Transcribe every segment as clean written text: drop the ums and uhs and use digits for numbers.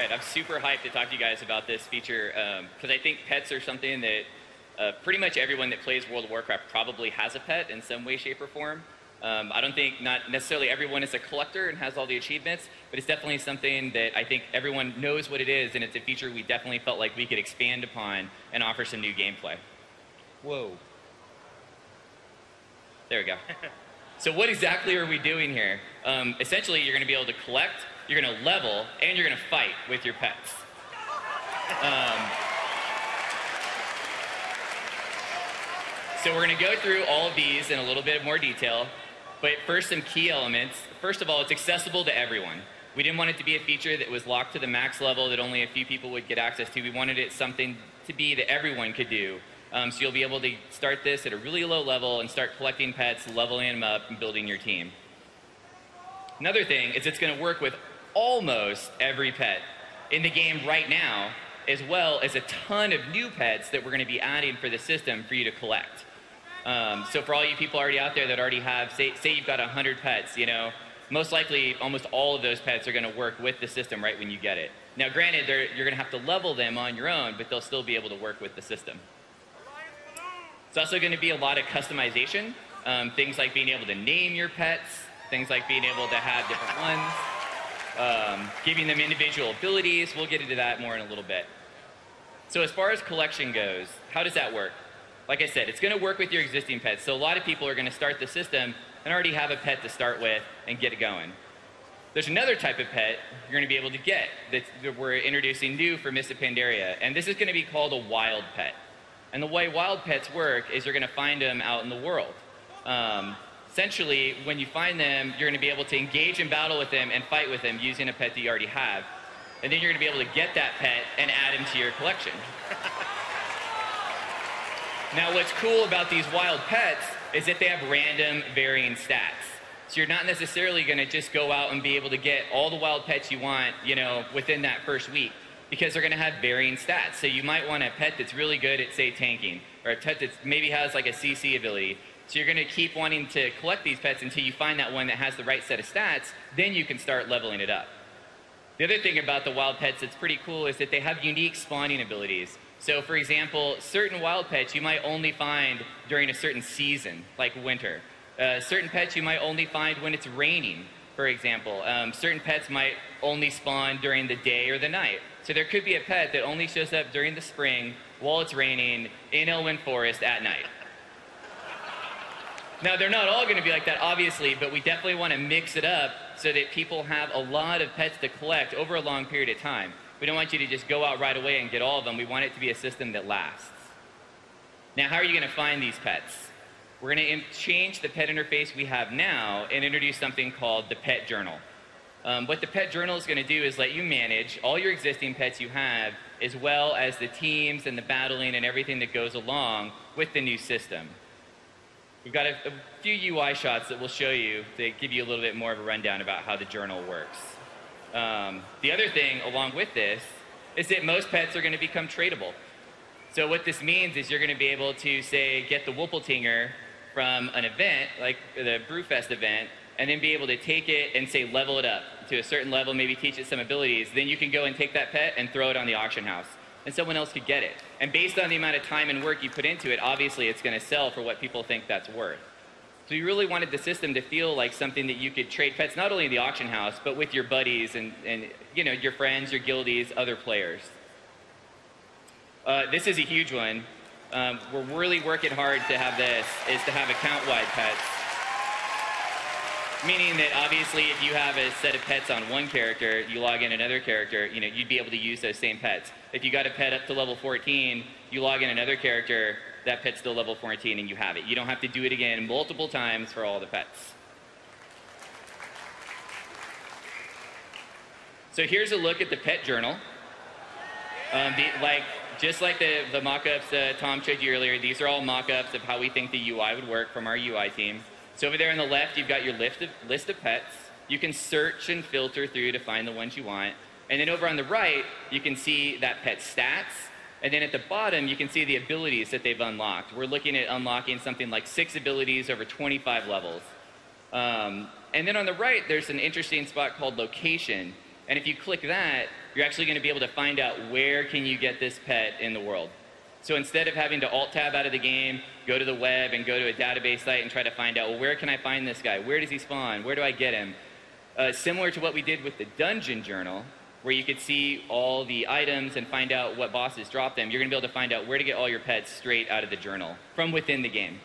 right, I'm super hyped to talk to you guys about this feature because I think pets are something that pretty much everyone that plays World of Warcraft probably has a pet in some way, shape, or form. I don't think not necessarily everyone is a collector and has all the achievements, but it's definitely something that I think everyone knows what it is, and it's a feature we definitely felt like we could expand upon and offer some new gameplay. Whoa. There we go. So what exactly are we doing here? Essentially, you're going to be able to collect, you're going to level, and you're going to fight with your pets. So we're going to go through all of these in a little bit more detail, but first some key elements. First of all, it's accessible to everyone. We didn't want it to be a feature that was locked to the max level that only a few people would get access to. We wanted it something to be that everyone could do. So you'll be able to start this at a really low level and start collecting pets, leveling them up, and building your team. Another thing is it's going to work with almost every pet in the game right now, as well as a ton of new pets that we're going to be adding for the system for you to collect. So for all you people already out there that already have, say you've got 100 pets, you know, most likely almost all of those pets are going to work with the system right when you get it. Now granted, you're going to have to level them on your own, but they'll still be able to work with the system. It's also going to be a lot of customization, things like being able to name your pets, things like being able to have different ones, giving them individual abilities. We'll get into that more in a little bit. So as far as collection goes, how does that work? Like I said, it's going to work with your existing pets. So a lot of people are going to start the system and already have a pet to start with and get it going. There's another type of pet you're going to be able to get that we're introducing new for Mists of Pandaria, and this is going to be called a wild pet. And the way wild pets work is you're going to find them out in the world. Essentially, when you find them, you're going to be able to engage in battle with them and fight with them using a pet that you already have. And then you're going to be able to get that pet and add him to your collection. Now, what's cool about these wild pets is that they have random varying stats. So you're not necessarily going to just go out and be able to get all the wild pets you want, you know, within that first week, because they're going to have varying stats. So you might want a pet that's really good at, say, tanking, or a pet that maybe has like a CC ability. So you're going to keep wanting to collect these pets until you find that one that has the right set of stats. Then you can start leveling it up. The other thing about the wild pets that's pretty cool is that they have unique spawning abilities. So for example, certain wild pets you might only find during a certain season, like winter. Certain pets you might only find when it's raining, for example. Certain pets might only spawn during the day or the night. So there could be a pet that only shows up during the spring while it's raining in Elwynn Forest at night. Now, they're not all going to be like that, obviously, but we definitely want to mix it up so that people have a lot of pets to collect over a long period of time. We don't want you to just go out right away and get all of them. We want it to be a system that lasts. Now, how are you going to find these pets? We're going to change the pet interface we have now and introduce something called the Pet Journal. What the Pet Journal is going to do is let you manage all your existing pets you have, as well as the teams and the battling and everything that goes along with the new system. We've got a few UI shots that we'll show you to give you a little bit more of a rundown about how the journal works. The other thing along with this is that most pets are going to become tradable. So what this means is you're going to be able to, say, get the Whippletinger from an event, like the Brewfest event, and then be able to take it and, say, level it up to a certain level, maybe teach it some abilities. Then you can go and take that pet and throw it on the auction house, and someone else could get it. And based on the amount of time and work you put into it, obviously it's going to sell for what people think that's worth. So we really wanted the system to feel like something that you could trade pets, not only in the auction house, but with your buddies and you know, your friends, your guildies, other players. This is a huge one. We're really working hard to have this, is to have account-wide pets. Meaning that obviously if you have a set of pets on one character, you log in another character, you know, you'd be able to use those same pets. If you got a pet up to level 14, you log in another character, that pet's still level 14 and you have it. You don't have to do it again multiple times for all the pets. So here's a look at the pet journal. Just like the mock-ups Tom showed you earlier, these are all mock-ups of how we think the UI would work from our UI team. So over there on the left, you've got your list of pets. You can search and filter through to find the ones you want. And then over on the right, you can see that pet's stats. And then at the bottom, you can see the abilities that they've unlocked. We're looking at unlocking something like 6 abilities over 25 levels. And then on the right, there's an interesting spot called location. And if you click that, you're actually going to be able to find out where can you get this pet in the world. So instead of having to alt-tab out of the game, go to the web and go to a database site and try to find out, well, where can I find this guy? Where does he spawn? Where do I get him? Similar to what we did with the Dungeon Journal, where you could see all the items and find out what bosses drop them, you're going to be able to find out where to get all your pets straight out of the journal from within the game.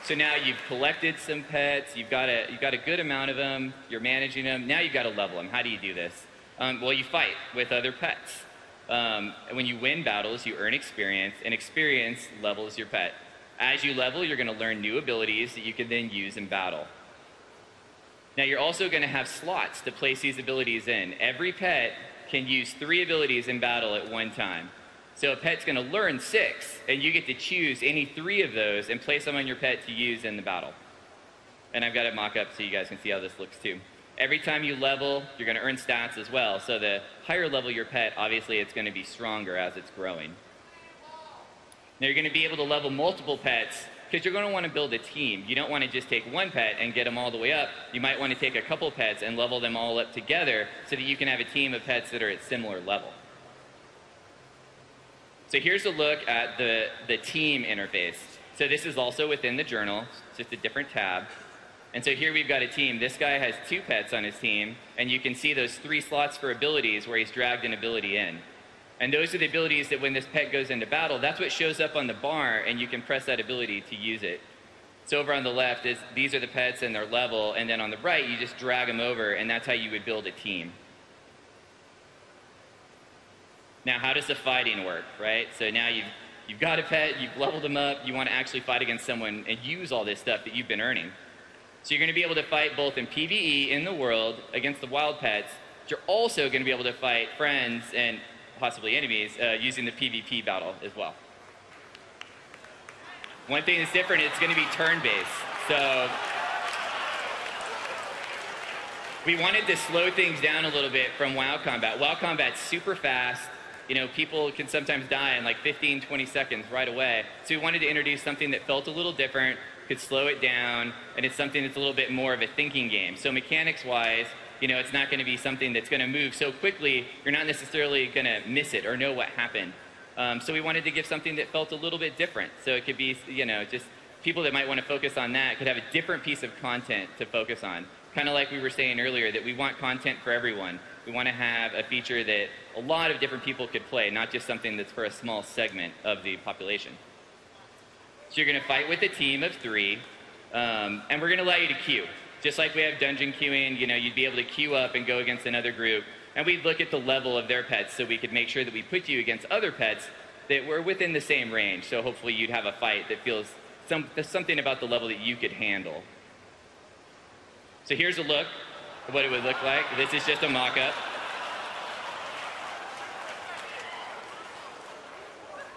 So now you've collected some pets, you've got a good amount of them, you're managing them, now you've got to level them. How do you do this? Well, you fight with other pets. And when you win battles, you earn experience, and experience levels your pet. As you level, you're going to learn new abilities that you can then use in battle. Now, you're also going to have slots to place these abilities in. Every pet can use 3 abilities in battle at one time. So a pet's going to learn 6, and you get to choose any 3 of those and place them on your pet to use in the battle. And I've got it mock up so you guys can see how this looks too. Every time you level, you're going to earn stats as well. So the higher level your pet, obviously it's going to be stronger as it's growing. Now you're going to be able to level multiple pets because you're going to want to build a team. You don't want to just take one pet and get them all the way up. You might want to take a couple pets and level them all up together so that you can have a team of pets that are at similar level. So here's a look at the team interface. So this is also within the journal, it's just a different tab. And so here we've got a team. This guy has 2 pets on his team, and you can see those 3 slots for abilities where he's dragged an ability in. And those are the abilities that when this pet goes into battle, that's what shows up on the bar, and you can press that ability to use it. So over on the left, these are the pets and their level, and then on the right, you just drag them over, and that's how you would build a team. Now, how does the fighting work, right? So now you've got a pet, you've leveled them up, you want to actually fight against someone and use all this stuff that you've been earning. So you're going to be able to fight both in PvE in the world against the wild pets, but you're also going to be able to fight friends and possibly enemies using the PvP battle as well. One thing that's different, it's going to be turn-based. So we wanted to slow things down a little bit from WoW combat. WoW combat's super fast. You know, people can sometimes die in like 15, 20 seconds right away. So we wanted to introduce something that felt a little different, could slow it down, and it's something that's a little bit more of a thinking game. So mechanics-wise, you know, it's not going to be something that's going to move so quickly, you're not necessarily going to miss it or know what happened. So we wanted to give something that felt a little bit different. So it could be, you know, just people that might want to focus on that could have a different piece of content to focus on. Kind of like we were saying earlier, that we want content for everyone. We want to have a feature that a lot of different people could play, not just something that's for a small segment of the population. So you're going to fight with a team of 3, and we're going to allow you to queue. Just like we have dungeon queuing, you know, you'd be able to queue up and go against another group, and we'd look at the level of their pets so we could make sure that we put you against other pets that were within the same range. So hopefully you'd have a fight that feels something about the level that you could handle. So here's a look at what it would look like. This is just a mock-up.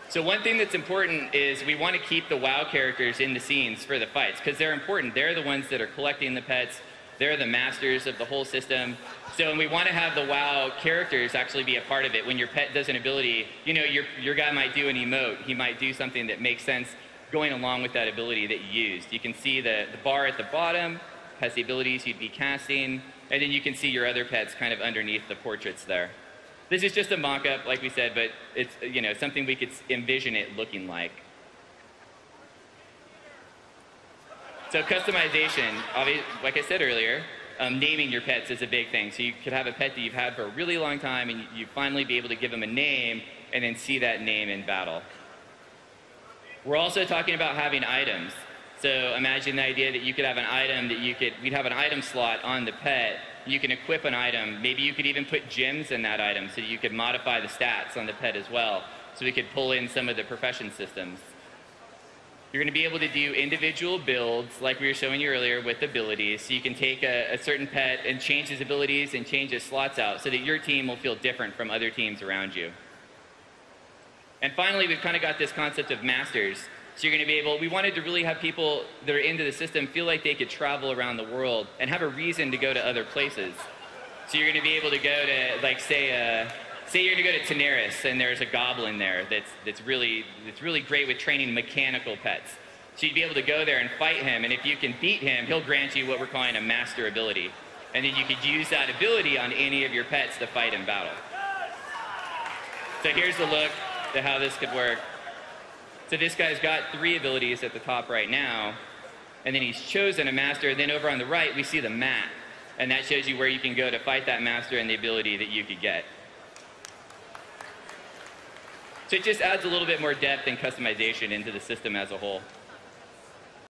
So one thing that's important is we want to keep the WoW characters in the scenes for the fights because they're important. They're the ones that are collecting the pets. They're the masters of the whole system. So we want to have the WoW characters actually be a part of it. When your pet does an ability, you know, your guy might do an emote. He might do something that makes sense going along with that ability that you used. You can see the bar at the bottom has the abilities you'd be casting, and then you can see your other pets kind of underneath the portraits there. This is just a mock-up, like we said, but it's, you know, something we could envision it looking like. So customization, like I said earlier, naming your pets is a big thing. So you could have a pet that you've had for a really long time, and you finally be able to give them a name and then see that name in battle. We're also talking about having items. So imagine the idea that you could have an item that we'd have an item slot on the pet. You can equip an item. Maybe you could even put gems in that item so that you could modify the stats on the pet as well. So we could pull in some of the profession systems. You're going to be able to do individual builds like we were showing you earlier with abilities. So you can take a certain pet and change his abilities and change his slots out so that your team will feel different from other teams around you. And finally, we've kind of got this concept of masters. So you're going to be able, we wanted to really have people that are into the system feel like they could travel around the world and have a reason to go to other places. So you're going to be able to go to, like, say you're going to go to Daenerys and there's a goblin there that's really great with training mechanical pets. So you'd be able to go there and fight him, and if you can beat him, he'll grant you what we're calling a master ability. And then you could use that ability on any of your pets to fight in battle. So here's a look at how this could work. So this guy's got 3 abilities at the top right now, and then he's chosen a master, and then over on the right, we see the map. And that shows you where you can go to fight that master and the ability that you could get. So it just adds a little bit more depth and customization into the system as a whole.